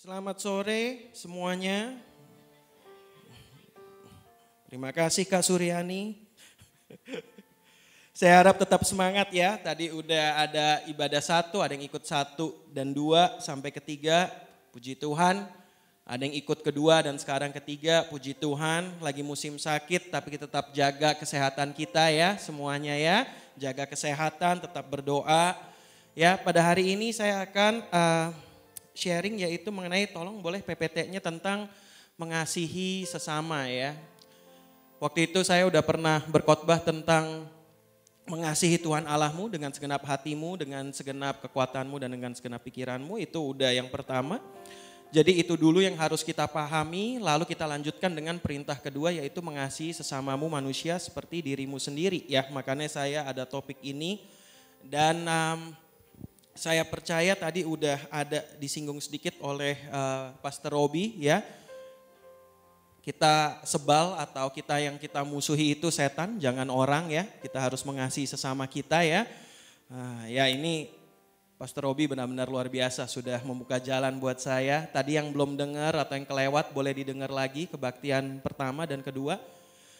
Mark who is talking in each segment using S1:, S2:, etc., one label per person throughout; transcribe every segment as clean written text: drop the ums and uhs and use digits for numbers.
S1: Selamat sore semuanya. Terima kasih Kak Suryani. Saya harap tetap semangat ya. Tadi udah ada ibadah 1, ada yang ikut 1 dan 2 sampai ketiga. Puji Tuhan. Ada yang ikut kedua dan sekarang ketiga. Puji Tuhan. Lagi musim sakit tapi kita tetap jaga kesehatan kita ya semuanya ya. Jaga kesehatan, tetap berdoa. Ya, pada hari ini saya akan sharing yaitu mengenai tolong boleh PPT-nya tentang mengasihi sesama ya. Waktu itu saya udah pernah berkhotbah tentang mengasihi Tuhan Allahmu dengan segenap hatimu, dengan segenap kekuatanmu dan dengan segenap pikiranmu. Itu udah yang pertama. Jadi itu dulu yang harus kita pahami, lalu kita lanjutkan dengan perintah kedua yaitu mengasihi sesamamu manusia seperti dirimu sendiri ya. Makanya saya ada topik ini dan saya percaya tadi udah ada disinggung sedikit oleh Pastor Robi ya. Kita sebal atau yang kita musuhi itu setan, jangan orang ya. Kita harus mengasihi sesama kita ya. Ya ini Pastor Robi benar-benar luar biasa sudah membuka jalan buat saya. Tadi yang belum dengar atau yang kelewat boleh didengar lagi kebaktian pertama dan kedua.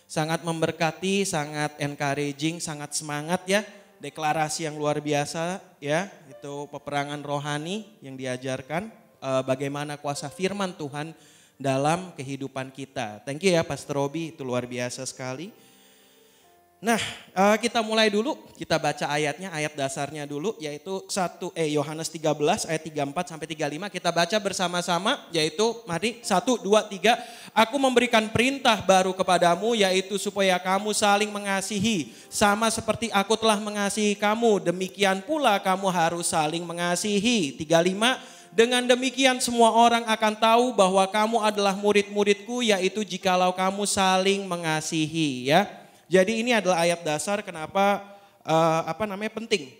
S1: Sangat memberkati, sangat encouraging, sangat semangat ya. Deklarasi yang luar biasa ya. Itu peperangan rohani yang diajarkan. Bagaimana kuasa firman Tuhan dalam kehidupan kita. Thank you ya Pastor Robi, itu luar biasa sekali. Nah kita mulai dulu, kita baca ayatnya, ayat dasarnya dulu yaitu Yohanes 13 ayat 34 sampai 35. Kita baca bersama-sama yaitu mari 1, 2, 3. Aku memberikan perintah baru kepadamu yaitu supaya kamu saling mengasihi. Sama seperti aku telah mengasihi kamu, demikian pula kamu harus saling mengasihi. 35. Dengan demikian semua orang akan tahu bahwa kamu adalah murid-muridku yaitu jikalau kamu saling mengasihi ya. Jadi ini adalah ayat dasar kenapa penting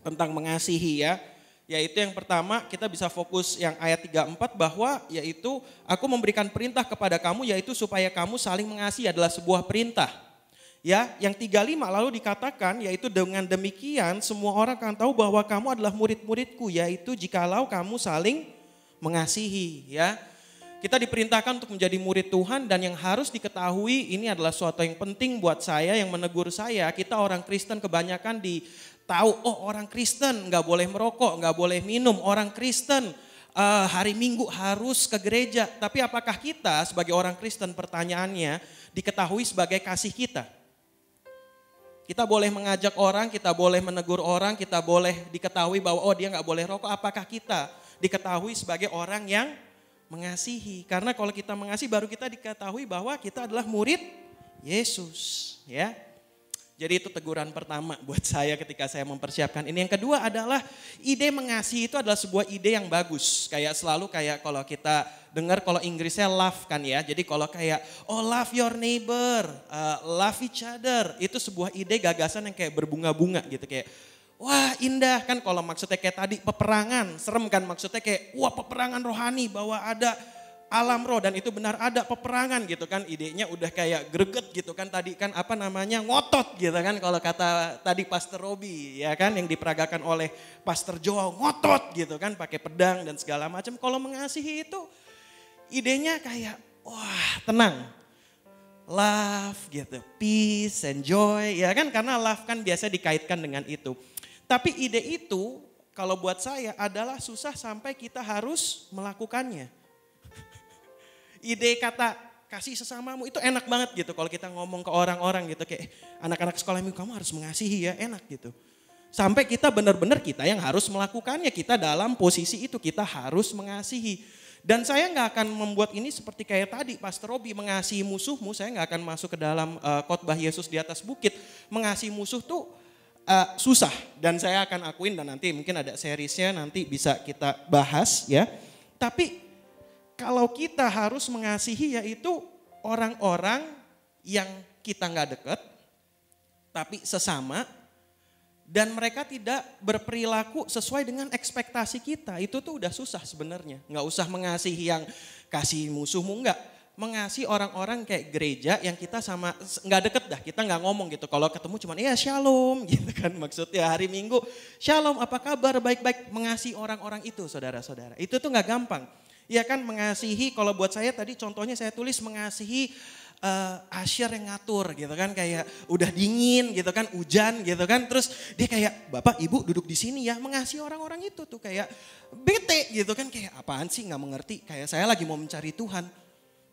S1: tentang mengasihi ya. Yaitu yang pertama kita bisa fokus yang ayat 34 bahwa yaitu aku memberikan perintah kepada kamu yaitu supaya kamu saling mengasihi adalah sebuah perintah. Ya, yang 35 lalu dikatakan yaitu dengan demikian semua orang akan tahu bahwa kamu adalah murid-muridku yaitu jikalau kamu saling mengasihi ya. Kita diperintahkan untuk menjadi murid Tuhan dan yang harus diketahui ini adalah suatu yang penting buat saya yang menegur saya. Kita orang Kristen kebanyakan tahu orang Kristen nggak boleh merokok, nggak boleh minum. Orang Kristen hari Minggu harus ke gereja. Tapi apakah kita sebagai orang Kristen pertanyaannya diketahui sebagai kasih kita? Kita boleh mengajak orang, kita boleh menegur orang, kita boleh diketahui bahwa dia nggak boleh rokok. Apakah kita diketahui sebagai orang yang mengasihi? Karena kalau kita mengasihi baru kita diketahui bahwa kita adalah murid Yesus. Ya. Jadi itu teguran pertama buat saya ketika saya mempersiapkan ini. Yang kedua adalah ide mengasihi itu adalah sebuah ide yang bagus. Kayak selalu kalau kita dengar kalau Inggrisnya love kan ya. Jadi kalau love your neighbor, love each other. Itu sebuah ide gagasan yang kayak berbunga-bunga gitu. Kayak wah indah kan kalau maksudnya kayak tadi peperangan. Serem kan maksudnya kayak wah peperangan rohani bahwa ada alam roh dan itu benar ada peperangan gitu kan. Idenya udah kayak greget gitu kan tadi kan ngotot gitu kan kalau kata tadi Pastor Robi ya kan yang diperagakan oleh Pastor Joao ngotot gitu kan pakai pedang dan segala macam. Kalau mengasihi itu idenya kayak wah tenang. Love gitu, peace and joy ya kan karena love kan biasa dikaitkan dengan itu. Tapi ide itu kalau buat saya adalah susah sampai kita harus melakukannya. Ide kata kasih sesamamu itu enak banget gitu kalau kita ngomong ke orang-orang gitu kayak anak-anak sekolah minggu kamu harus mengasihi ya enak gitu. Sampai kita benar-benar kita yang harus melakukannya, kita dalam posisi itu kita harus mengasihi. Dan saya nggak akan membuat ini seperti kayak tadi Pastor Robi mengasihi musuhmu, saya nggak akan masuk ke dalam khotbah Yesus di atas bukit. Mengasihi musuh tuh susah dan saya akan akuin dan nanti mungkin ada seriesnya nanti bisa kita bahas ya. Tapi kalau kita harus mengasihi yaitu orang-orang yang kita nggak dekat, tapi sesama dan mereka tidak berperilaku sesuai dengan ekspektasi kita. Itu tuh udah susah sebenarnya. Nggak usah mengasihi yang kasih musuhmu, enggak. Mengasihi orang-orang kayak gereja yang kita sama nggak deket dah, kita nggak ngomong gitu. Kalau ketemu cuman ya shalom gitu kan maksudnya hari Minggu. Shalom apa kabar baik-baik, mengasihi orang-orang itu saudara-saudara. Itu tuh nggak gampang. Ya kan, mengasihi, kalau buat saya tadi contohnya saya tulis mengasihi Asyir yang ngatur gitu kan, kayak udah dingin gitu kan, hujan gitu kan, terus dia kayak Bapak Ibu duduk di sini ya, mengasihi orang-orang itu tuh kayak bete gitu kan, kayak apaan sih nggak mengerti, kayak saya lagi mau mencari Tuhan.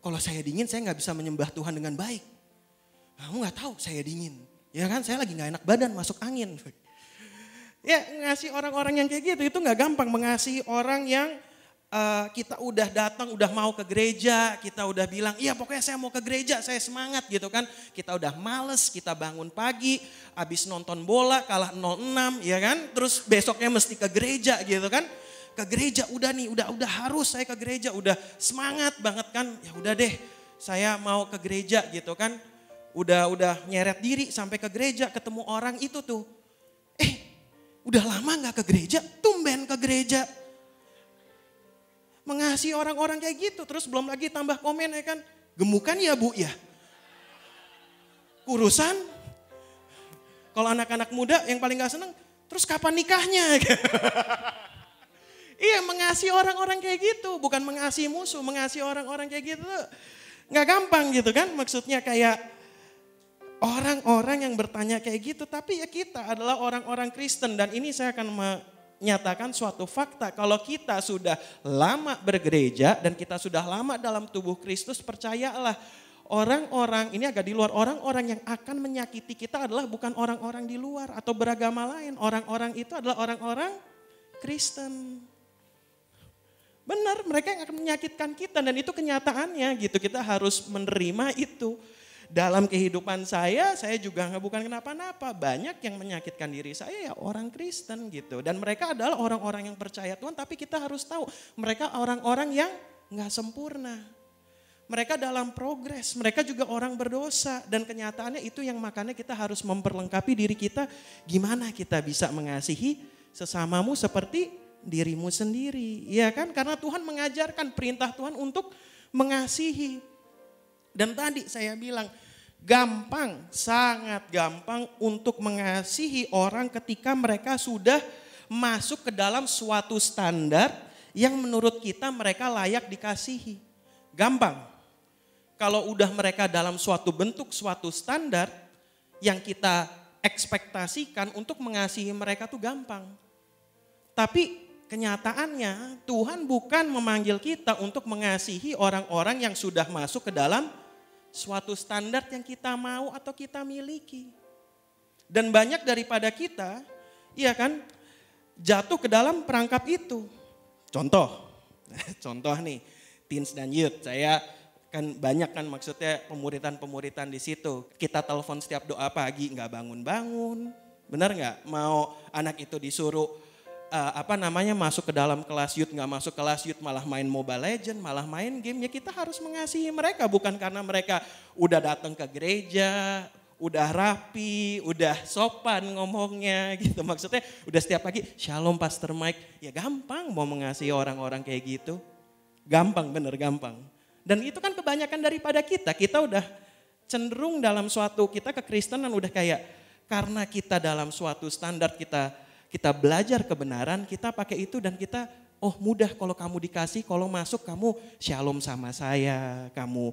S1: Kalau saya dingin saya nggak bisa menyembah Tuhan dengan baik. Kamu nggak tahu saya dingin, ya kan, saya lagi nggak enak badan masuk angin. Ya ngasih orang-orang yang kayak gitu itu nggak gampang, mengasihi orang yang kita udah datang, udah mau ke gereja, kita udah bilang, iya pokoknya saya mau ke gereja, saya semangat gitu kan. Kita udah males, kita bangun pagi, habis nonton bola kalah 0-6 ya kan. Terus besoknya mesti ke gereja gitu kan. Ke gereja udah nih, udah harus saya ke gereja, udah semangat banget kan. Ya udah deh, saya mau ke gereja gitu kan. Udah nyeret diri sampai ke gereja, ketemu orang itu tuh. Udah lama gak ke gereja, tumben ke gereja. Mengasihi orang-orang kayak gitu. Terus belum lagi tambah komen ya kan. Gemukan ya Bu ya. Kurusan. Kalau anak-anak muda yang paling gak seneng. Terus kapan nikahnya? Iya, mengasihi orang-orang kayak gitu. Bukan mengasihi musuh. Mengasihi orang-orang kayak gitu. Gak gampang gitu kan. Maksudnya kayak orang-orang yang bertanya kayak gitu. Tapi ya kita adalah orang-orang Kristen. Dan ini saya akan nyatakan suatu fakta, kalau kita sudah lama bergereja dan kita sudah lama dalam tubuh Kristus, percayalah orang-orang, ini agak di luar, orang-orang yang akan menyakiti kita adalah bukan orang-orang di luar atau beragama lain. Orang-orang itu adalah orang-orang Kristen. Benar, mereka yang akan menyakitkan kita dan itu kenyataannya gitu. Kita harus menerima itu. Dalam kehidupan saya juga bukan kenapa-napa. Banyak yang menyakitkan diri saya ya orang Kristen gitu. Dan mereka adalah orang-orang yang percaya Tuhan, tapi kita harus tahu mereka orang-orang yang gak sempurna. Mereka dalam progres, mereka juga orang berdosa. Dan kenyataannya itu yang makanya kita harus memperlengkapi diri kita. Gimana kita bisa mengasihi sesamamu seperti dirimu sendiri. Ya kan, karena Tuhan mengajarkan perintah Tuhan untuk mengasihi. Dan tadi saya bilang gampang, sangat gampang untuk mengasihi orang ketika mereka sudah masuk ke dalam suatu standar yang menurut kita mereka layak dikasihi. Gampang. Kalau udah mereka dalam suatu bentuk, suatu standar yang kita ekspektasikan untuk mengasihi mereka tuh gampang. Tapi kenyataannya Tuhan bukan memanggil kita untuk mengasihi orang-orang yang sudah masuk ke dalam suatu standar yang kita mau atau kita miliki. Dan banyak daripada kita, iya kan, jatuh ke dalam perangkap itu. Contoh nih, teens dan youth, saya kan banyak kan maksudnya pemuritan-pemuritan di situ. Kita telepon setiap doa pagi nggak bangun-bangun, benar nggak? Mau anak itu disuruh masuk ke dalam kelas youth, nggak masuk kelas youth, malah main Mobile Legend, malah main game. Ya kita harus mengasihi mereka, bukan karena mereka udah datang ke gereja, udah rapi, udah sopan ngomongnya gitu. Maksudnya udah setiap pagi, shalom Pastor Mike. Ya gampang mau mengasihi orang-orang kayak gitu. Gampang, bener gampang. Dan itu kan kebanyakan daripada kita udah cenderung dalam suatu, kita kekristenan udah kayak, karena kita dalam suatu standar kita belajar kebenaran, kita pakai itu dan kita, oh mudah kalau kamu dikasih, kalau masuk kamu shalom sama saya, kamu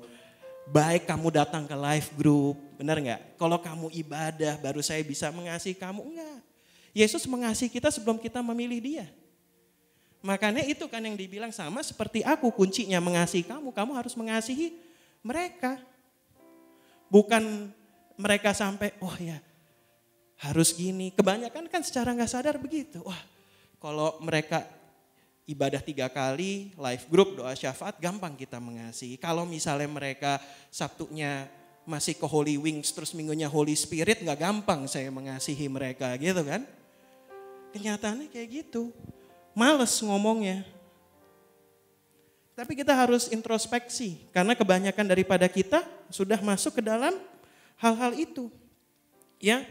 S1: baik, kamu datang ke live group, benar nggak? Kalau kamu ibadah baru saya bisa mengasihi kamu, enggak. Yesus mengasihi kita sebelum kita memilih dia. Makanya itu kan yang dibilang sama seperti aku, kuncinya mengasihi kamu harus mengasihi mereka. Bukan mereka sampai, oh ya, harus gini. Kebanyakan kan secara gak sadar begitu. Wah, kalau mereka ibadah 3 kali, live group, doa syafaat, gampang kita mengasihi. Kalau misalnya mereka Sabtunya masih ke Holy Wings, terus minggunya Holy Spirit, gak gampang saya mengasihi mereka gitu kan. Kenyataannya kayak gitu. Males ngomongnya. Tapi kita harus introspeksi, karena kebanyakan daripada kita sudah masuk ke dalam hal-hal itu. Ya.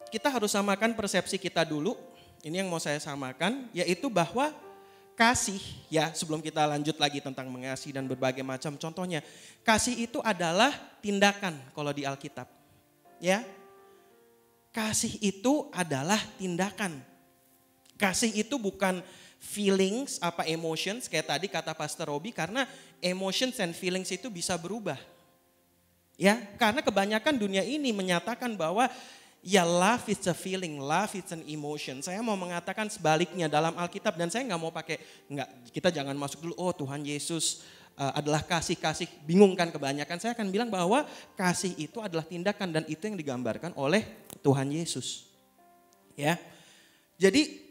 S1: Kita harus samakan persepsi kita dulu, ini yang mau saya samakan, yaitu bahwa kasih, ya sebelum kita lanjut lagi tentang mengasihi dan berbagai macam contohnya. Kasih itu adalah tindakan kalau di Alkitab. Ya, kasih itu adalah tindakan. Kasih itu bukan feelings, emotions, kayak tadi kata Pastor Robi, karena emotions and feelings itu bisa berubah. Ya, karena kebanyakan dunia ini menyatakan bahwa ya love is a feeling, love is an emotion. Saya mau mengatakan sebaliknya dalam Alkitab, dan saya nggak mau pakai, kita jangan masuk dulu, oh Tuhan Yesus adalah kasih, bingung kan kebanyakan. Saya akan bilang bahwa kasih itu adalah tindakan, dan itu yang digambarkan oleh Tuhan Yesus. Ya, jadi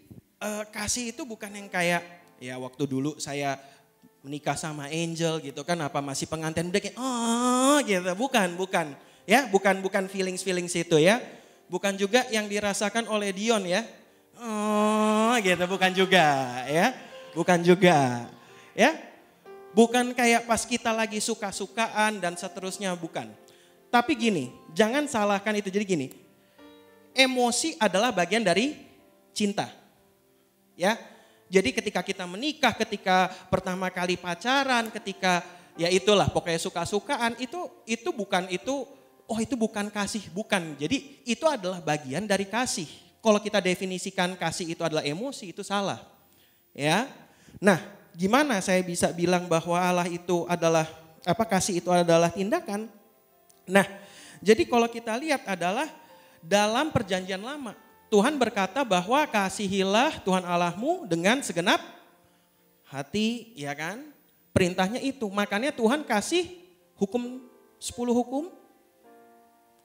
S1: kasih itu bukan yang kayak, ya waktu dulu saya menikah sama Angel gitu kan, masih pengantin udah kayak gitu, bukan ya, bukan feelings itu ya, bukan juga yang dirasakan oleh Dion ya, gitu, bukan juga ya, bukan kayak pas kita lagi suka-sukaan dan seterusnya, bukan. Tapi gini, jangan salahkan itu. Jadi gini, emosi adalah bagian dari cinta, ya. Jadi ketika kita menikah, ketika pertama kali pacaran, ketika ya itulah pokoknya suka-sukaan, itu bukan kasih, bukan. Jadi itu adalah bagian dari kasih. Kalau kita definisikan kasih itu adalah emosi, itu salah. Ya. Nah, gimana saya bisa bilang bahwa Allah itu adalah kasih itu adalah tindakan? Nah, jadi kalau kita lihat adalah dalam Perjanjian Lama, Tuhan berkata bahwa kasihilah Tuhan Allahmu dengan segenap hati, ya kan? Perintahnya itu. Makanya Tuhan kasih 10 hukum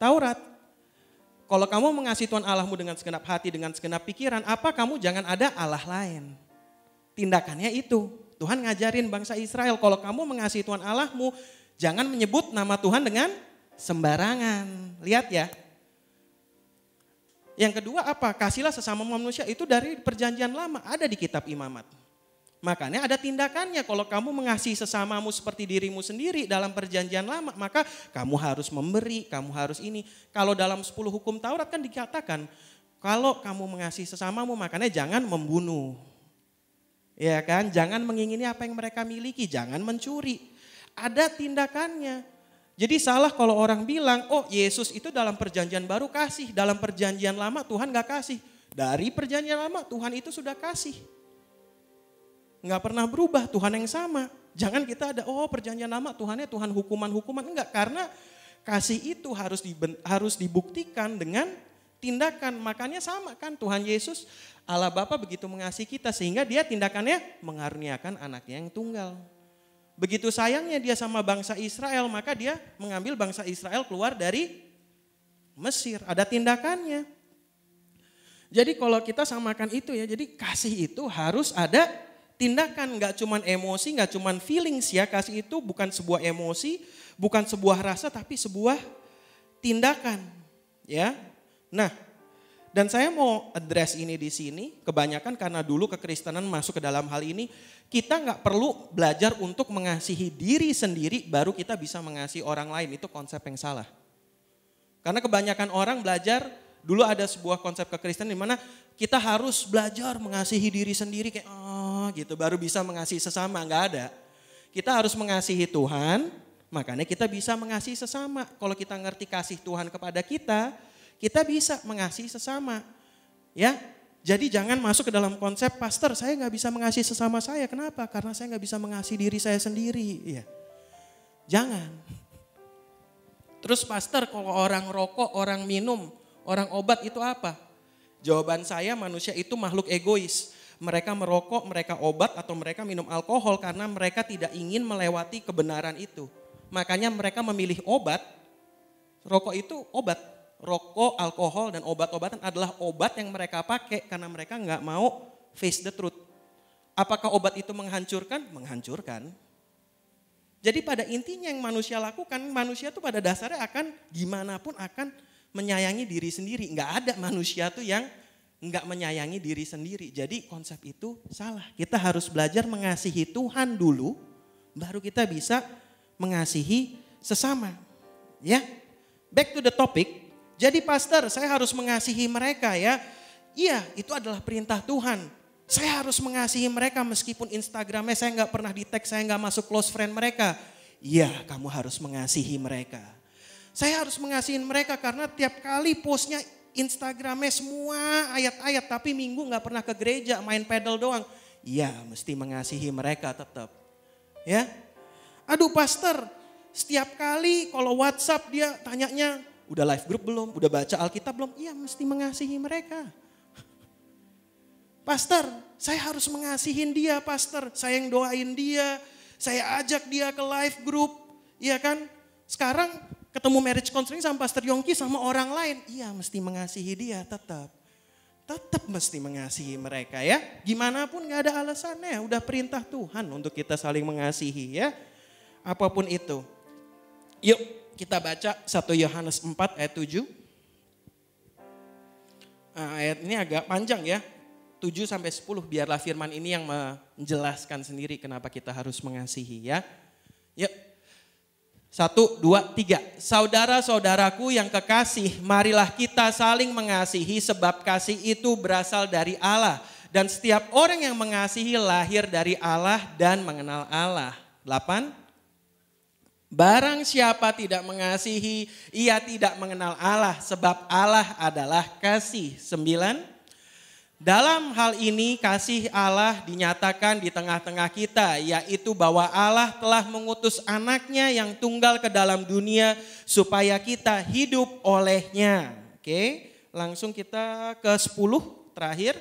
S1: Taurat. Kalau kamu mengasihi Tuhan Allahmu dengan segenap hati, dengan segenap pikiran, kamu jangan ada Allah lain. Tindakannya itu. Tuhan ngajarin bangsa Israel, kalau kamu mengasihi Tuhan Allahmu, jangan menyebut nama Tuhan dengan sembarangan. Lihat ya. Yang kedua kasihlah sesama manusia, itu dari Perjanjian Lama, ada di kitab Imamat. Makanya ada tindakannya, kalau kamu mengasihi sesamamu seperti dirimu sendiri dalam Perjanjian Lama, maka kamu harus memberi, kamu harus ini. Kalau dalam 10 hukum Taurat kan dikatakan, kalau kamu mengasihi sesamamu, makanya jangan membunuh. Ya kan, jangan mengingini apa yang mereka miliki, jangan mencuri. Ada tindakannya. Jadi salah kalau orang bilang, oh Yesus itu dalam Perjanjian Baru kasih, dalam Perjanjian Lama Tuhan gak kasih. Dari Perjanjian Lama Tuhan itu sudah kasih. Gak pernah berubah, Tuhan yang sama. Jangan kita ada, Perjanjian Lama Tuhannya Tuhan hukuman-hukuman. Enggak, karena kasih itu harus dibuktikan dengan tindakan. Makanya sama kan Tuhan Yesus, Allah Bapa begitu mengasihi kita sehingga dia tindakannya mengaruniakan anaknya yang tunggal. Begitu sayangnya dia sama bangsa Israel, maka dia mengambil bangsa Israel keluar dari Mesir. Ada tindakannya. Jadi kalau kita samakan itu ya, jadi kasih itu harus ada tindakan. Gak cuman emosi, gak cuman feelings ya. Kasih itu bukan sebuah emosi, bukan sebuah rasa, tapi sebuah tindakan. Ya. Nah, dan saya mau address ini di sini, kebanyakan karena dulu kekristenan masuk ke dalam hal ini, kita nggak perlu belajar untuk mengasihi diri sendiri, baru kita bisa mengasihi orang lain. Itu konsep yang salah. Karena kebanyakan orang belajar, dulu ada sebuah konsep kekristenan di mana kita harus belajar mengasihi diri sendiri, kayak gitu, baru bisa mengasihi sesama. Nggak ada. Kita harus mengasihi Tuhan, makanya kita bisa mengasihi sesama. Kalau kita ngerti kasih Tuhan kepada kita bisa mengasihi sesama. Ya, jadi jangan masuk ke dalam konsep, pastor saya gak bisa mengasihi sesama saya. Kenapa? Karena saya gak bisa mengasihi diri saya sendiri. Ya. Jangan. Terus pastor, kalau orang rokok, orang minum, orang obat itu apa? Jawaban saya, manusia itu makhluk egois. Mereka merokok, mereka obat, atau mereka minum alkohol karena mereka tidak ingin melewati kebenaran itu. Makanya mereka memilih obat. Rokok itu obat. Rokok, alkohol, dan obat-obatan adalah obat yang mereka pakai karena mereka nggak mau face the truth. Apakah obat itu menghancurkan? Menghancurkan. Jadi pada intinya yang manusia lakukan, manusia tuh pada dasarnya akan gimana pun akan menyayangi diri sendiri. Nggak ada manusia tuh yang nggak menyayangi diri sendiri. Jadi konsep itu salah. Kita harus belajar mengasihi Tuhan dulu, baru kita bisa mengasihi sesama. Ya, back to the topic. Jadi pastor, saya harus mengasihi mereka ya. Iya, itu adalah perintah Tuhan. Saya harus mengasihi mereka meskipun Instagramnya saya nggak pernah di tag, saya nggak masuk close friend mereka. Iya, kamu harus mengasihi mereka. Saya harus mengasihi mereka karena tiap kali postnya Instagramnya semua ayat-ayat, tapi minggu nggak pernah ke gereja, main pedal doang. Iya, mesti mengasihi mereka tetap. Ya. Aduh pastor, setiap kali kalau WhatsApp dia tanyanya, udah live group belum? Udah baca Alkitab belum? Iya, mesti mengasihi mereka. Pastor, saya harus mengasihin dia, pastor. Saya yang doain dia, saya ajak dia ke live group. Iya kan? Sekarang ketemu marriage counseling sama Pastor Yongki sama orang lain. Iya, mesti mengasihi dia tetap. Tetap mesti mengasihi mereka ya. Gimana pun gak ada alasannya. Udah perintah Tuhan untuk kita saling mengasihi ya. Apapun itu. Yuk kita baca 1 Yohanes 4 ayat 7. Ayat ini agak panjang ya. 7 sampai 10 biarlah firman ini yang menjelaskan sendiri kenapa kita harus mengasihi ya. Yuk. 1, 2, 3. Saudara-saudaraku yang kekasih, marilah kita saling mengasihi sebab kasih itu berasal dari Allah. Dan setiap orang yang mengasihi lahir dari Allah dan mengenal Allah. 8. Barang siapa tidak mengasihi, ia tidak mengenal Allah sebab Allah adalah kasih. 9. Dalam hal ini kasih Allah dinyatakan di tengah-tengah kita, yaitu bahwa Allah telah mengutus anaknya yang tunggal ke dalam dunia supaya kita hidup olehnya. Oke, langsung kita ke 10 terakhir.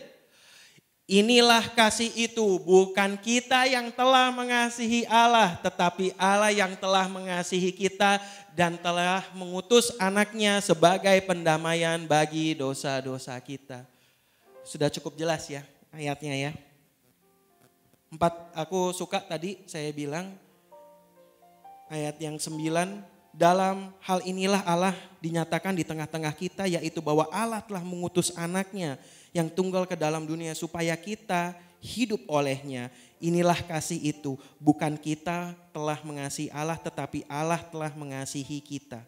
S1: Inilah kasih itu, bukan kita yang telah mengasihi Allah, tetapi Allah yang telah mengasihi kita dan telah mengutus anaknya sebagai pendamaian bagi dosa-dosa kita. Sudah cukup jelas ya ayatnya ya. 4, aku suka tadi saya bilang ayat yang 9. Dalam hal inilah Allah dinyatakan di tengah-tengah kita, yaitu bahwa Allah telah mengutus anaknya yang tunggal ke dalam dunia supaya kita hidup olehnya. Inilah kasih itu, bukan kita telah mengasihi Allah tetapi Allah telah mengasihi kita.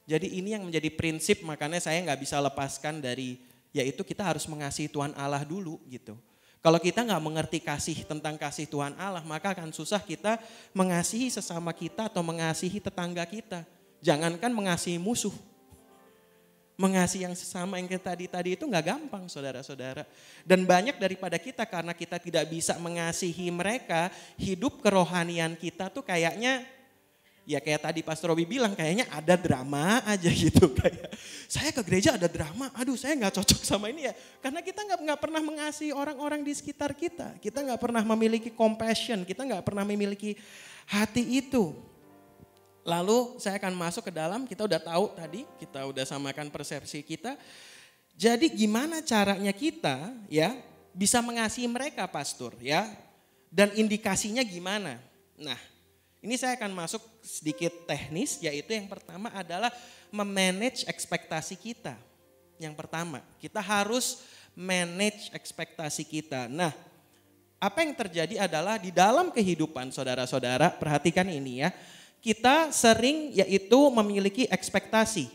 S1: Jadi ini yang menjadi prinsip, makanya saya nggak bisa lepaskan dari, yaitu kita harus mengasihi Tuhan Allah dulu gitu. Kalau kita nggak mengerti tentang kasih Tuhan Allah, maka akan susah kita mengasihi sesama kita atau mengasihi tetangga kita. Jangankan mengasihi musuh. Mengasihi yang sesama yang tadi itu nggak gampang saudara-saudara. Dan banyak daripada kita karena kita tidak bisa mengasihi mereka, hidup kerohanian kita tuh kayaknya, ya kayak tadi Pastor Robi bilang, kayaknya ada drama aja gitu. Kayak saya ke gereja ada drama, aduh saya nggak cocok sama ini ya. Karena kita nggak pernah mengasihi orang-orang di sekitar kita. Kita nggak pernah memiliki compassion, kita nggak pernah memiliki hati itu. Lalu saya akan masuk ke dalam, kita udah tahu tadi, kita udah samakan persepsi kita. Jadi gimana caranya kita ya bisa mengasihi mereka pastor ya. Dan indikasinya gimana? Nah, ini saya akan masuk sedikit teknis, yaitu yang pertama adalah memanage ekspektasi kita. Yang pertama, kita harus manage ekspektasi kita. Nah, apa yang terjadi adalah di dalam kehidupan saudara-saudara, perhatikan ini ya, kita sering yaitu memiliki ekspektasi.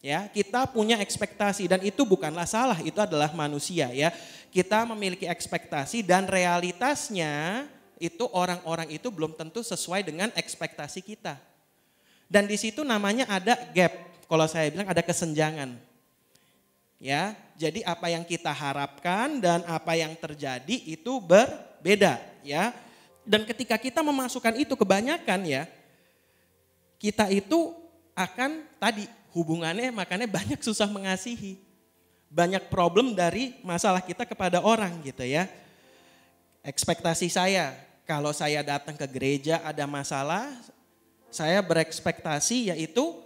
S1: Ya, kita punya ekspektasi dan itu bukanlah salah, itu adalah manusia ya. Kita memiliki ekspektasi dan realitasnya itu orang-orang itu belum tentu sesuai dengan ekspektasi kita. Dan di situ namanya ada gap, kalau saya bilang ada kesenjangan. Ya, jadi apa yang kita harapkan dan apa yang terjadi itu berbeda ya. Dan ketika kita memasukkan itu kebanyakan ya, kita itu akan tadi hubungannya makanya banyak susah mengasihi. Banyak problem dari masalah kita kepada orang gitu ya. Ekspektasi saya, kalau saya datang ke gereja ada masalah, saya berekspektasi yaitu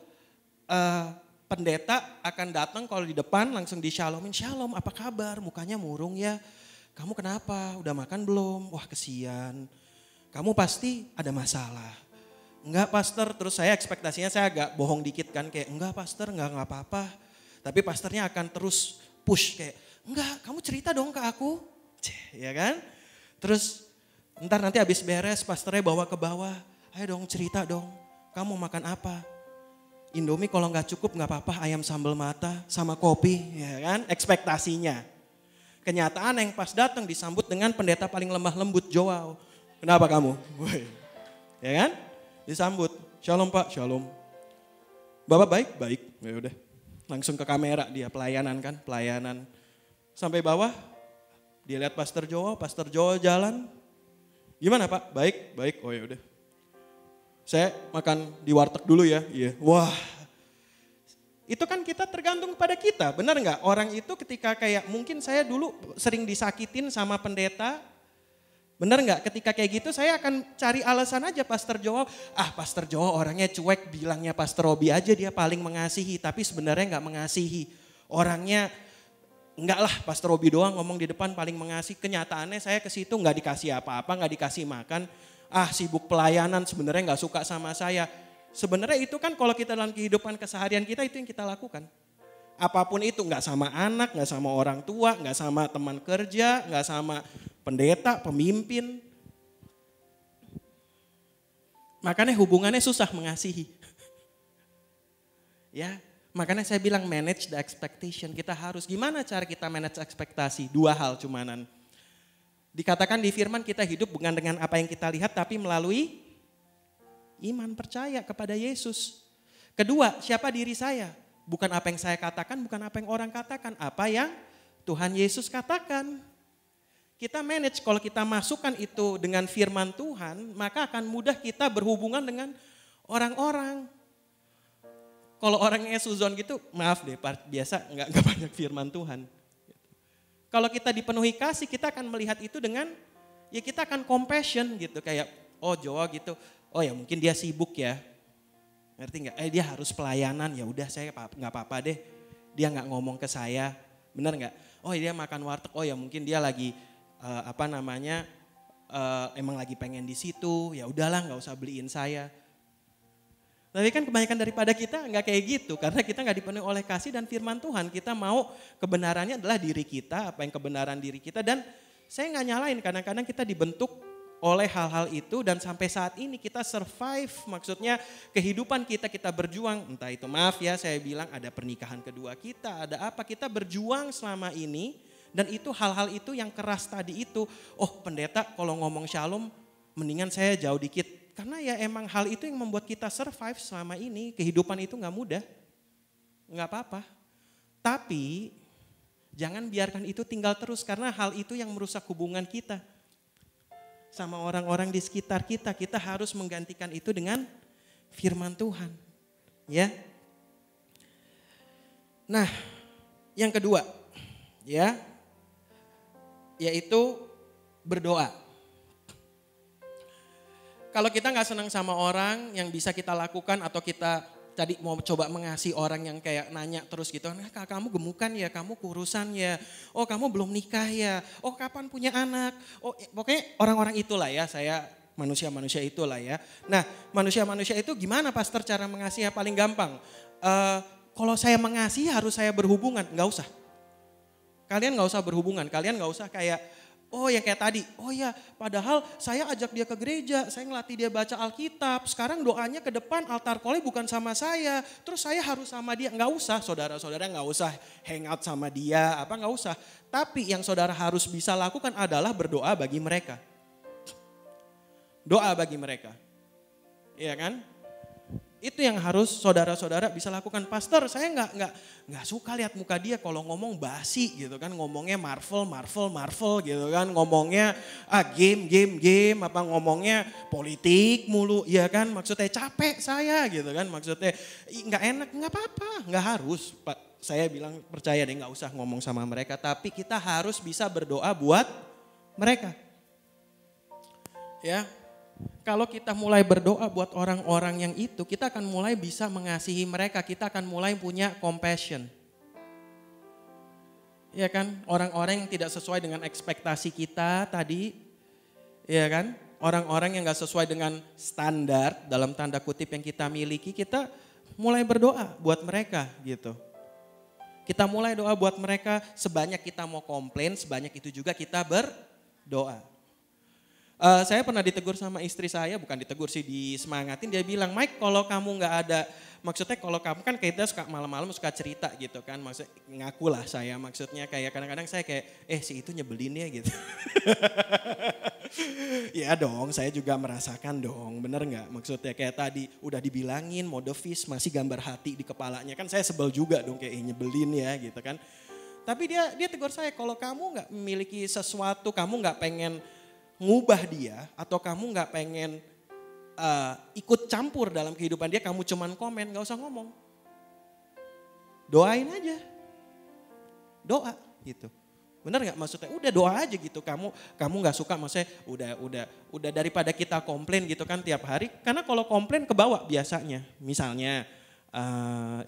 S1: pendeta akan datang kalau di depan langsung di shalomin, shalom apa kabar, mukanya murung ya, kamu kenapa, udah makan belum, wah kesian, kamu pasti ada masalah. Enggak pastor, terus saya ekspektasinya saya agak bohong dikit kan, kayak enggak pastor, enggak apa-apa. Tapi pastornya akan terus push kayak, enggak kamu cerita dong ke aku, ya kan. Terus ntar nanti habis beres pastornya bawa ke bawah, ayo dong cerita dong, kamu makan apa? Indomie kalau nggak cukup nggak apa-apa, ayam sambal mata sama kopi, ya kan? Ekspektasinya. Kenyataan yang pas datang disambut dengan pendeta paling lemah lembut, Joao. Kenapa kamu? Woy. Ya kan? Disambut, shalom Pak, shalom. Bapak baik? Baik. Ya udah. Langsung ke kamera dia pelayanan kan, pelayanan. Sampai bawah, Dia lihat Pastor Joel jalan. Gimana Pak? Baik, baik. Oh ya udah. Saya makan di warteg dulu ya. Iya. Wah. Itu kan kita tergantung pada kita, benar nggak? Orang itu ketika kayak mungkin saya dulu sering disakitin sama pendeta. Benar nggak? Ketika kayak gitu saya akan cari alasan aja Pastor Joel. Pastor Joel orangnya cuek, bilangnya Pastor Robi aja dia paling mengasihi. Tapi sebenarnya nggak mengasihi. Orangnya enggak lah, Pastor Robi doang ngomong di depan paling mengasihi. Kenyataannya saya ke situ nggak dikasih apa-apa, nggak dikasih makan. Sibuk pelayanan, sebenarnya nggak suka sama saya. Sebenarnya itu kan kalau kita dalam kehidupan keseharian kita itu yang kita lakukan. Apapun itu, nggak sama anak, nggak sama orang tua, nggak sama teman kerja, nggak sama pendeta, pemimpin. Makanya hubungannya susah mengasihi. Ya. Makanya saya bilang manage the expectation. Kita harus, gimana cara kita manage ekspektasi? 2 hal cumanan. Dikatakan di firman kita hidup bukan dengan apa yang kita lihat tapi melalui iman percaya kepada Yesus. Kedua, siapa diri saya? Bukan apa yang saya katakan, bukan apa yang orang katakan. Apa yang Tuhan Yesus katakan. Kita manage, kalau kita masukkan itu dengan firman Tuhan, maka akan mudah kita berhubungan dengan orang-orang. Kalau orangnya suzon gitu, maaf deh, biasa nggak banyak firman Tuhan. Kalau kita dipenuhi kasih, kita akan melihat itu dengan, ya kita akan compassion gitu. Kayak, Joel gitu, ya mungkin dia sibuk ya. Ngerti nggak? Dia harus pelayanan, ya udah saya nggak apa-apa deh. Dia nggak ngomong ke saya, benar nggak? Dia makan warteg, ya mungkin dia lagi emang lagi pengen di situ, ya udahlah nggak usah beliin saya. Tapi kan kebanyakan daripada kita nggak kayak gitu, karena kita nggak dipenuhi oleh kasih dan firman Tuhan. Kita mau kebenarannya adalah diri kita, apa yang kebenaran diri kita. Dan saya nggak nyalain, kadang-kadang kita dibentuk oleh hal-hal itu dan sampai saat ini kita survive. Maksudnya kehidupan kita berjuang, entah itu maaf ya saya bilang ada pernikahan kedua kita, ada apa, kita berjuang selama ini. Dan itu hal-hal itu yang keras tadi itu, pendeta kalau ngomong shalom mendingan saya jauh dikit. Karena ya emang hal itu yang membuat kita survive selama ini. Kehidupan itu gak mudah, gak apa-apa. Tapi jangan biarkan itu tinggal terus karena hal itu yang merusak hubungan kita sama orang-orang di sekitar kita. Kita harus menggantikan itu dengan firman Tuhan. Ya. Nah, yang kedua, ya, yaitu berdoa. Kalau kita nggak senang sama orang, yang bisa kita lakukan atau kita tadi mau coba mengasihi orang yang kayak nanya terus gitu, kamu gemukan ya, kamu kurusan ya, kamu belum nikah ya, kapan punya anak, pokoknya orang-orang itulah ya, saya manusia-manusia itulah ya. Nah manusia-manusia itu gimana pastor cara mengasihi? Paling gampang, kalau saya mengasihi harus saya berhubungan, nggak usah. Kalian nggak usah berhubungan, kalian nggak usah kayak, yang kayak tadi, padahal saya ajak dia ke gereja, saya ngelatih dia baca Alkitab, sekarang doanya ke depan altar koli bukan sama saya, terus saya harus sama dia. Nggak usah, saudara-saudara nggak usah hangout sama dia, nggak usah. Tapi yang saudara harus bisa lakukan adalah berdoa bagi mereka. Doa bagi mereka, iya kan? Itu yang harus saudara-saudara bisa lakukan. Pastor, saya nggak suka lihat muka dia kalau ngomong basi gitu kan, ngomongnya Marvel gitu kan, ngomongnya game, ngomongnya politik mulu, ya kan, maksudnya capek saya gitu kan, maksudnya nggak enak, nggak apa-apa, nggak harus. Pak, saya bilang percaya deh nggak usah ngomong sama mereka, tapi kita harus bisa berdoa buat mereka, ya. Kalau kita mulai berdoa buat orang-orang yang itu, kita akan mulai bisa mengasihi mereka, kita akan mulai punya compassion. Ya kan, orang-orang yang tidak sesuai dengan ekspektasi kita tadi, ya kan, orang-orang yang gak sesuai dengan standar dalam tanda kutip yang kita miliki, kita mulai berdoa buat mereka gitu. Kita mulai doa buat mereka, sebanyak kita mau komplain, sebanyak itu juga kita berdoa. Saya pernah ditegur sama istri saya, bukan ditegur sih, disemangatin. Dia bilang, Mike kalau kamu gak ada, maksudnya kalau kamu kan kita suka malam-malam suka cerita gitu kan. Maksudnya ngaku lah saya, maksudnya kayak kadang-kadang saya kayak, si itu nyebelin ya gitu. Ya dong, saya juga merasakan dong, bener gak? Maksudnya kayak tadi udah dibilangin mode fish masih gambar hati di kepalanya. Kan saya sebel juga dong kayak nyebelin ya gitu kan. Tapi dia tegur saya, kalau kamu nggak memiliki sesuatu, kamu nggak pengen ngubah dia, atau kamu nggak pengen ikut campur dalam kehidupan dia, kamu cuman komen, nggak usah ngomong. Doain aja, doa gitu. Bener nggak maksudnya? Udah doa aja gitu. Kamu nggak suka, maksudnya udah daripada kita komplain gitu kan tiap hari. Karena kalau komplain kebawa biasanya. Misalnya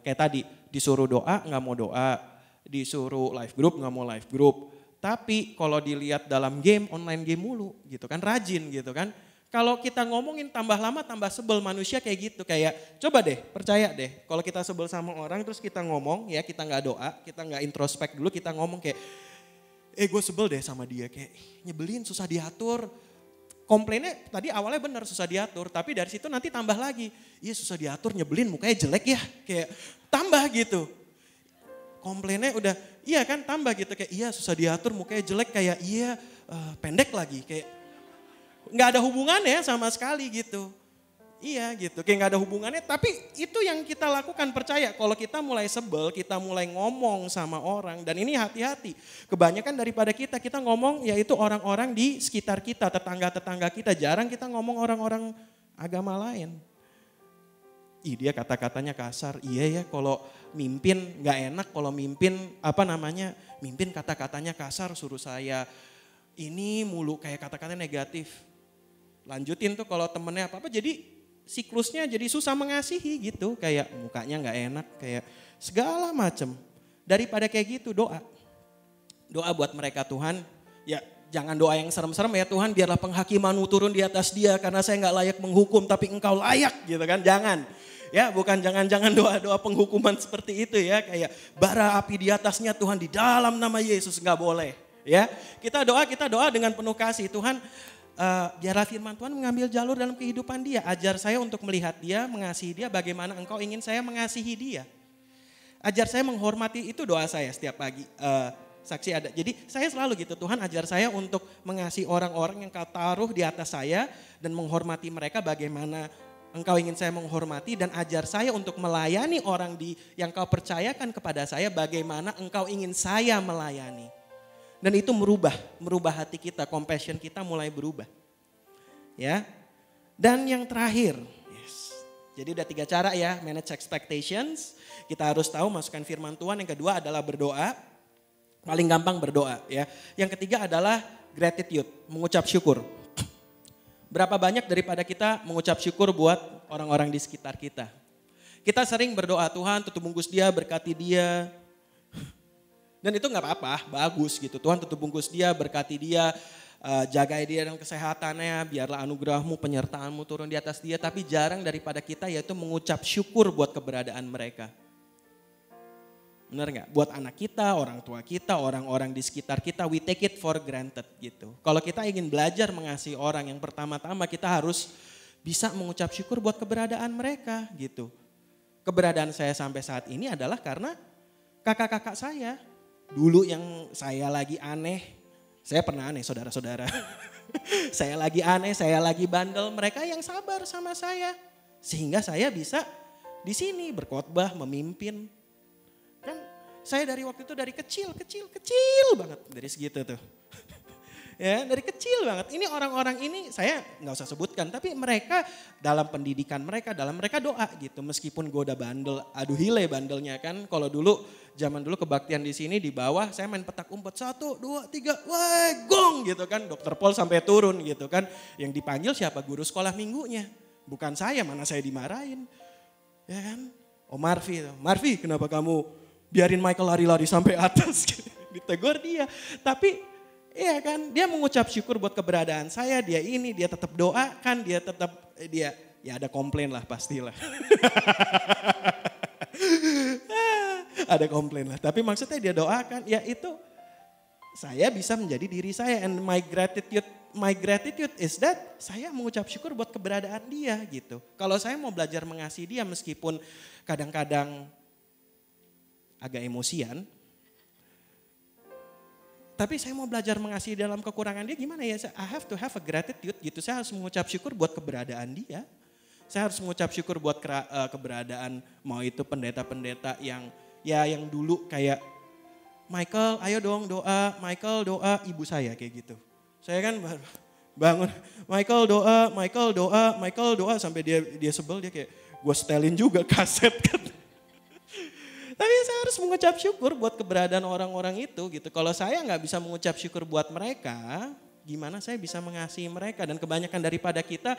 S1: kayak tadi disuruh doa nggak mau doa, disuruh live group nggak mau live group. Tapi kalau dilihat dalam game, online game mulu gitu kan, rajin gitu kan. Kalau kita ngomongin tambah lama tambah sebel, manusia kayak gitu. Kayak coba deh, percaya deh. Kalau kita sebel sama orang terus kita ngomong ya, kita nggak doa, kita nggak introspek dulu, kita ngomong kayak gue sebel deh sama dia, kayak nyebelin, susah diatur. Komplainnya tadi awalnya benar susah diatur, tapi dari situ nanti tambah lagi. Iya susah diatur, nyebelin, mukanya jelek ya, kayak tambah gitu. Komplainnya udah, iya kan tambah gitu, kayak iya susah diatur, mukanya jelek, kayak iya pendek lagi, kayak nggak ada hubungannya sama sekali gitu. Iya gitu, kayak gak ada hubungannya, tapi itu yang kita lakukan, percaya. Kalau kita mulai sebel, kita mulai ngomong sama orang, dan ini hati-hati. Kebanyakan daripada kita ngomong yaitu orang-orang di sekitar kita, tetangga-tetangga kita. Jarang kita ngomong orang-orang agama lain. Dia kata-katanya kasar, iya ya kalau mimpin gak enak, kalau mimpin mimpin kata-katanya kasar, suruh saya ini mulu, kayak kata-katanya negatif. Lanjutin tuh kalau temennya apa-apa, jadi siklusnya jadi susah mengasihi gitu, kayak mukanya nggak enak, kayak segala macem. Daripada kayak gitu doa buat mereka. Tuhan, ya jangan doa yang serem-serem ya, Tuhan biarlah penghakiman-Mu turun di atas dia karena saya nggak layak menghukum tapi Engkau layak gitu kan, jangan. Ya bukan jangan doa penghukuman seperti itu ya, kayak bara api di atasnya Tuhan di dalam nama Yesus, nggak boleh ya. Kita doa dengan penuh kasih. Tuhan, biarlah firman Tuhan mengambil jalur dalam kehidupan dia. Ajar saya untuk melihat dia, mengasihi dia bagaimana Engkau ingin saya mengasihi dia. Ajar saya menghormati, itu doa saya setiap pagi. Saksi ada. Jadi saya selalu gitu, Tuhan ajar saya untuk mengasihi orang-orang yang Kau taruh di atas saya dan menghormati mereka bagaimana Engkau ingin saya menghormati, dan ajar saya untuk melayani orang yang Kau percayakan kepada saya bagaimana Engkau ingin saya melayani. Dan itu merubah hati kita, compassion kita mulai berubah. Ya. Dan yang terakhir, jadi udah 3 cara ya, manage expectations. Kita harus tahu masukkan firman Tuhan. Yang kedua adalah berdoa. Paling gampang berdoa ya. Yang ketiga adalah gratitude, mengucap syukur. Berapa banyak daripada kita mengucap syukur buat orang-orang di sekitar kita. Kita sering berdoa, Tuhan tutup bungkus dia, berkati dia. Dan itu gak apa-apa, bagus gitu. Tuhan tutup bungkus dia, berkati dia, jagai dia dalam kesehatannya, biarlah anugerah-Mu, penyertaan-Mu turun di atas dia. Tapi jarang daripada kita yaitu mengucap syukur buat keberadaan mereka. Benar gak? Buat anak kita, orang tua kita, orang-orang di sekitar kita, we take it for granted gitu. Kalau kita ingin belajar mengasihi orang, yang pertama-tama kita harus bisa mengucap syukur buat keberadaan mereka gitu. Keberadaan saya sampai saat ini adalah karena kakak-kakak saya. Dulu yang saya lagi aneh, saya pernah aneh saudara-saudara. Saya lagi aneh, saya lagi bandel, mereka yang sabar sama saya. Sehingga saya bisa di sini berkhotbah, memimpin. Kan saya dari waktu itu dari kecil banget, dari segitu tuh. Ya, dari kecil banget. Ini orang-orang ini saya nggak usah sebutkan, tapi mereka dalam pendidikan mereka, doa gitu. Meskipun gue udah bandel, aduh hile bandelnya kan. Kalau zaman dulu kebaktian di sini di bawah, saya main petak umpet 1, 2, 3, wah gong gitu kan. Dokter Paul sampai turun gitu kan. Yang dipanggil siapa? Guru sekolah minggunya. Bukan saya, mana saya dimarahin. Ya kan? Oh Marvi kenapa kamu biarin Michael lari-lari sampai atas? Ditegur dia. Tapi iya kan, dia mengucap syukur buat keberadaan saya, dia tetap doakan, dia ya ada komplain lah pastilah. Ada komplain lah, tapi maksudnya dia doakan, ya itu saya bisa menjadi diri saya, and my gratitude is that saya mengucap syukur buat keberadaan dia gitu. Kalau saya mau belajar mengasihi dia meskipun kadang-kadang agak emosian, tapi saya mau belajar mengasihi dalam kekurangan dia, gimana ya? I have to have a gratitude gitu. Saya harus mengucap syukur buat keberadaan dia. Saya harus mengucap syukur buat keberadaan mau itu pendeta-pendeta yang dulu kayak Michael ayo dong doa, Michael doa, ibu saya kayak gitu. Saya kan bangun, Michael doa, Michael doa, Michael doa sampai dia sebel, dia kayak gue setelin juga kaset kan. Tapi saya harus mengucap syukur buat keberadaan orang-orang itu gitu. Kalau saya nggak bisa mengucap syukur buat mereka, gimana saya bisa mengasihi mereka? Dan kebanyakan daripada kita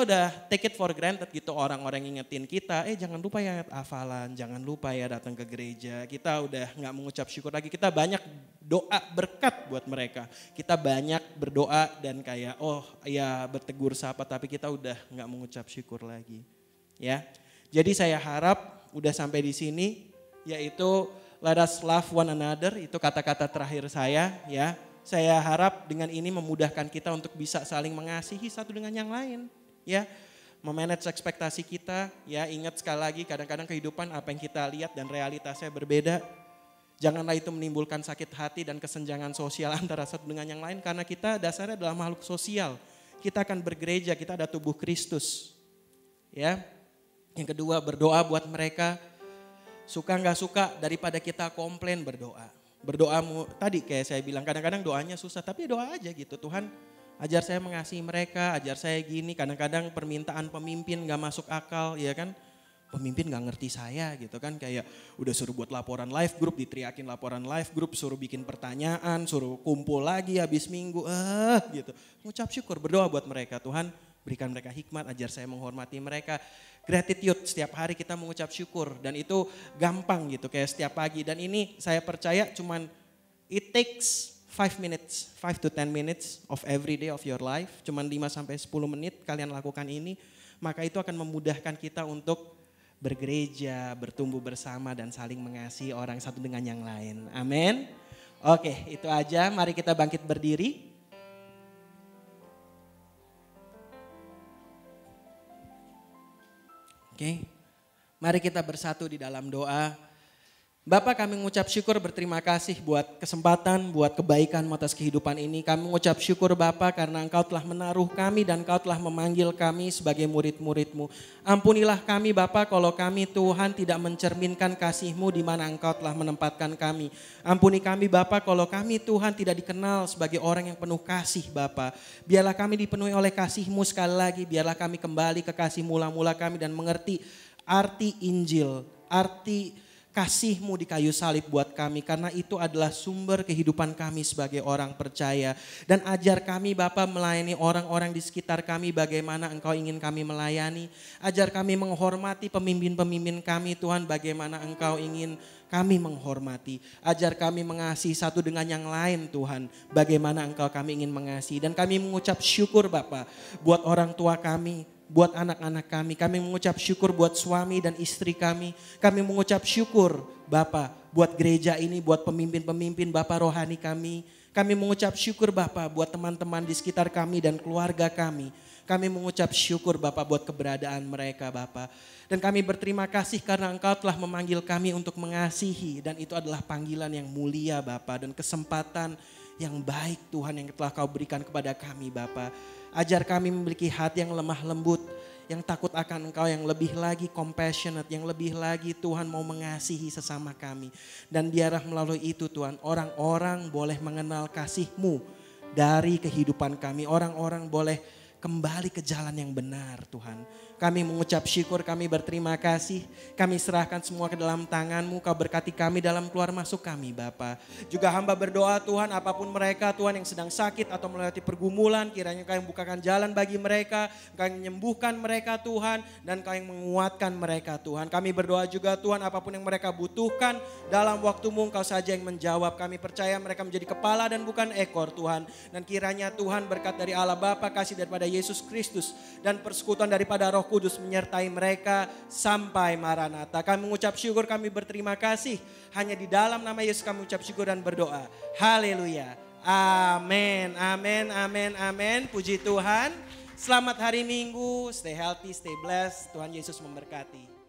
S1: udah take it for granted gitu, orang-orang ingetin kita, jangan lupa ya hafalan, jangan lupa ya datang ke gereja. Kita udah nggak mengucap syukur lagi, kita banyak doa berkat buat mereka. Kita banyak berdoa dan kayak ya bertegur sapa, tapi kita udah nggak mengucap syukur lagi. Ya, jadi saya harap udah sampai di sini, yaitu let us love one another, itu kata-kata terakhir saya ya. Saya harap dengan ini memudahkan kita untuk bisa saling mengasihi satu dengan yang lain. Ya, memanage ekspektasi kita, ya ingat sekali lagi kadang-kadang kehidupan apa yang kita lihat dan realitasnya berbeda. Janganlah itu menimbulkan sakit hati dan kesenjangan sosial antara satu dengan yang lain, karena kita dasarnya adalah makhluk sosial. Kita akan bergereja, kita ada tubuh Kristus. Ya, yang kedua berdoa buat mereka, suka gak suka daripada kita komplain berdoa. Berdoamu tadi kayak saya bilang kadang-kadang doanya susah, tapi doa aja gitu, Tuhan ajar saya mengasihi mereka, ajar saya gini. Kadang-kadang permintaan pemimpin gak masuk akal, ya kan. Pemimpin gak ngerti saya gitu kan. Kayak udah suruh buat laporan live group, diteriakin laporan live group, suruh bikin pertanyaan, suruh kumpul lagi habis minggu. Gitu. Ngucap syukur, berdoa buat mereka. Tuhan berikan mereka hikmat, ajar saya menghormati mereka. Gratitude, setiap hari kita mengucap syukur. Dan itu gampang gitu, kayak setiap pagi. Dan ini saya percaya cuman it takes 5 minutes, 5 to 10 minutes of every day of your life. Cuman 5-10 menit kalian lakukan ini. Maka itu akan memudahkan kita untuk bergereja, bertumbuh bersama dan saling mengasihi orang satu dengan yang lain. Amin. Oke, itu aja. Mari kita bangkit berdiri. Oke. Mari kita bersatu di dalam doa. Bapa, kami mengucap syukur, berterima kasih buat kesempatan, buat kebaikan atas kehidupan ini. Kami mengucap syukur Bapa karena Engkau telah menaruh kami dan Engkau telah memanggil kami sebagai murid-murid-Mu. Ampunilah kami Bapa kalau kami Tuhan tidak mencerminkan kasih-Mu di mana Engkau telah menempatkan kami. Ampuni kami Bapa kalau kami Tuhan tidak dikenal sebagai orang yang penuh kasih Bapa. Biarlah kami dipenuhi oleh kasih-Mu sekali lagi. Biarlah kami kembali ke kasih mula-mula kami dan mengerti arti Injil, arti kasih-Mu di kayu salib buat kami, karena itu adalah sumber kehidupan kami sebagai orang percaya. Dan ajar kami Bapa melayani orang-orang di sekitar kami bagaimana Engkau ingin kami melayani. Ajar kami menghormati pemimpin-pemimpin kami Tuhan bagaimana Engkau ingin kami menghormati. Ajar kami mengasihi satu dengan yang lain Tuhan bagaimana Engkau kami ingin mengasihi. Dan kami mengucap syukur Bapa buat orang tua kami, buat anak-anak kami. Kami mengucap syukur buat suami dan istri kami. Kami mengucap syukur Bapa buat gereja ini, buat pemimpin-pemimpin Bapa rohani kami. Kami mengucap syukur Bapa buat teman-teman di sekitar kami dan keluarga kami. Kami mengucap syukur Bapa buat keberadaan mereka Bapa. Dan kami berterima kasih karena Engkau telah memanggil kami untuk mengasihi. Dan itu adalah panggilan yang mulia Bapa dan kesempatan yang baik Tuhan yang telah Kau berikan kepada kami Bapa. Ajar kami memiliki hati yang lemah lembut, yang takut akan Engkau, yang lebih lagi compassionate, yang lebih lagi Tuhan mau mengasihi sesama kami. Dan biarlah melalui itu Tuhan, orang-orang boleh mengenal kasih-Mu dari kehidupan kami. Orang-orang boleh kembali ke jalan yang benar Tuhan. Kami mengucap syukur, kami berterima kasih. Kami serahkan semua ke dalam tangan-Mu. Kau berkati kami dalam keluar masuk kami Bapa. Juga hamba berdoa Tuhan, apapun mereka Tuhan yang sedang sakit atau melewati pergumulan, kiranya Kau yang bukakan jalan bagi mereka. Kau yang menyembuhkan mereka Tuhan, dan Kau yang menguatkan mereka Tuhan. Kami berdoa juga Tuhan, apapun yang mereka butuhkan dalam waktu-Mu Engkau saja yang menjawab. Kami percaya mereka menjadi kepala dan bukan ekor Tuhan. Dan kiranya Tuhan berkat dari Allah Bapa, kasih daripada Yesus Kristus, dan persekutuan daripada Roh Kudus menyertai mereka sampai Maranatha. Kami mengucap syukur, kami berterima kasih. Hanya di dalam nama Yesus kami mengucap syukur dan berdoa. Haleluya. Amin, amin, amin, amin. Puji Tuhan. Selamat hari Minggu. Stay healthy, stay blessed. Tuhan Yesus memberkati.